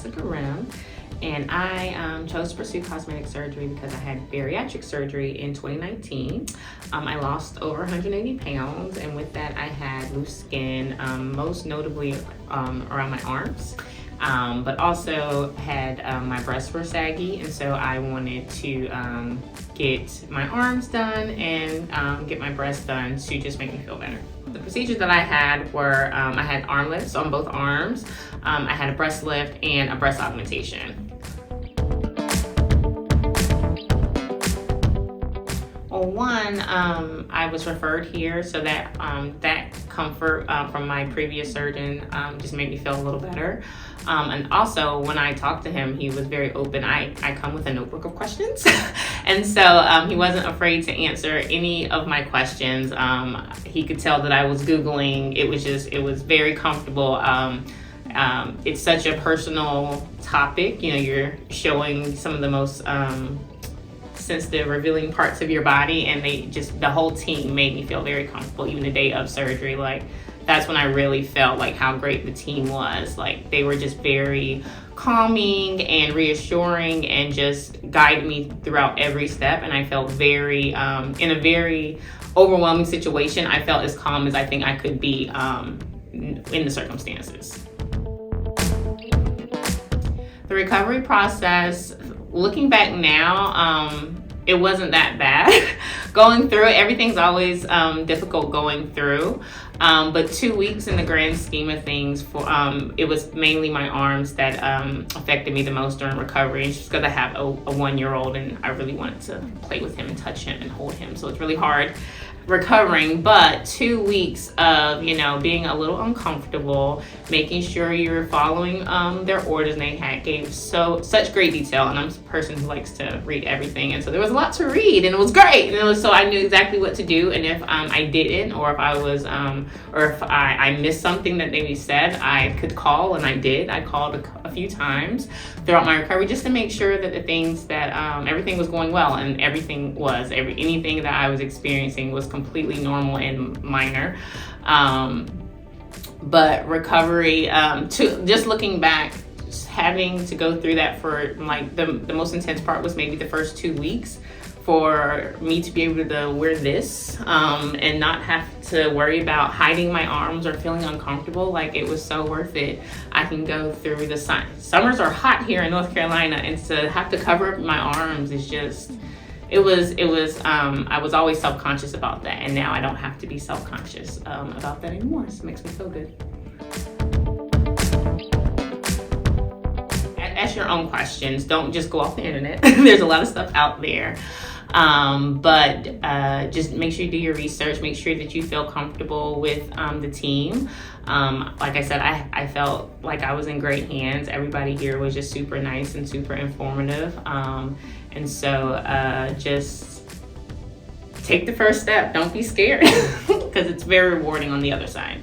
Jessica Rim, and I chose to pursue cosmetic surgery because I had bariatric surgery in 2019. I lost over 180 pounds, and with that I had loose skin, most notably around my arms. But also had my breasts were saggy, and so I wanted to get my arms done and get my breasts done to just make me feel better. The procedures that I had were, I had arm lifts on both arms, I had a breast lift and a breast augmentation. Well, one, I was referred here, so that that comfort from my previous surgeon just made me feel a little better. And also, when I talked to him, he was very open. I come with a notebook of questions, and so he wasn't afraid to answer any of my questions. He could tell that I was Googling. It was very comfortable. It's such a personal topic. You know, you're showing some of the most sensitive, revealing parts of your body, and the whole team made me feel very comfortable. Even the day of surgery, like, that's when I really felt like how great the team was. Like, they were just very calming and reassuring and just guided me throughout every step. And I felt very, in a very overwhelming situation, I felt as calm as I think I could be in the circumstances. The recovery process, looking back now, it wasn't that bad. Going through it, everything's always difficult going through. But 2 weeks in the grand scheme of things, it was mainly my arms that affected me the most during recovery. And just because I have a 1-year-old and I really wanted to play with him and touch him and hold him. So it's really hard recovering, but 2 weeks of, you know, being a little uncomfortable, making sure you're following their orders, and they gave such great detail, and I'm a person who likes to read everything, and so there was a lot to read, and it was great, and so I knew exactly what to do. And if I didn't, or if I was or if I missed something that they said, I could call, and I did. I called a few times throughout my recovery just to make sure that the things that everything was going well, and anything that I was experiencing was completely normal and minor. But recovery, just looking back, just having to go through that for like the most intense part was maybe the first 2 weeks for me to be able to wear this and not have to worry about hiding my arms or feeling uncomfortable. Like, it was so worth it. I can go through the sun. Summers are hot here in North Carolina, and to have to cover up my arms is just, I was always self-conscious about that, and now I don't have to be self-conscious about that anymore, so it makes me feel good. Ask your own questions. Don't just go off the internet. There's a lot of stuff out there. But just make sure you do your research. Make sure that you feel comfortable with the team. Like I said, I felt like I was in great hands. Everybody here was just super nice and super informative. And so just take the first step. Don't be scared, because it's very rewarding on the other side.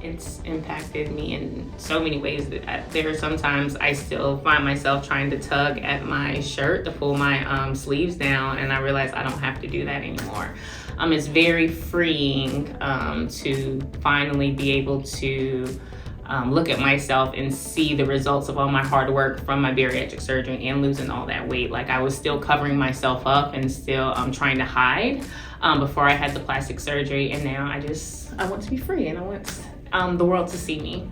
It's impacted me in so many ways that there are sometimes I still find myself trying to tug at my shirt to pull my sleeves down, and I realize I don't have to do that anymore. It's very freeing to finally be able to look at myself and see the results of all my hard work from my bariatric surgery and losing all that weight. Like, I was still covering myself up and still trying to hide before I had the plastic surgery, and now I want to be free, and I want the world to see me.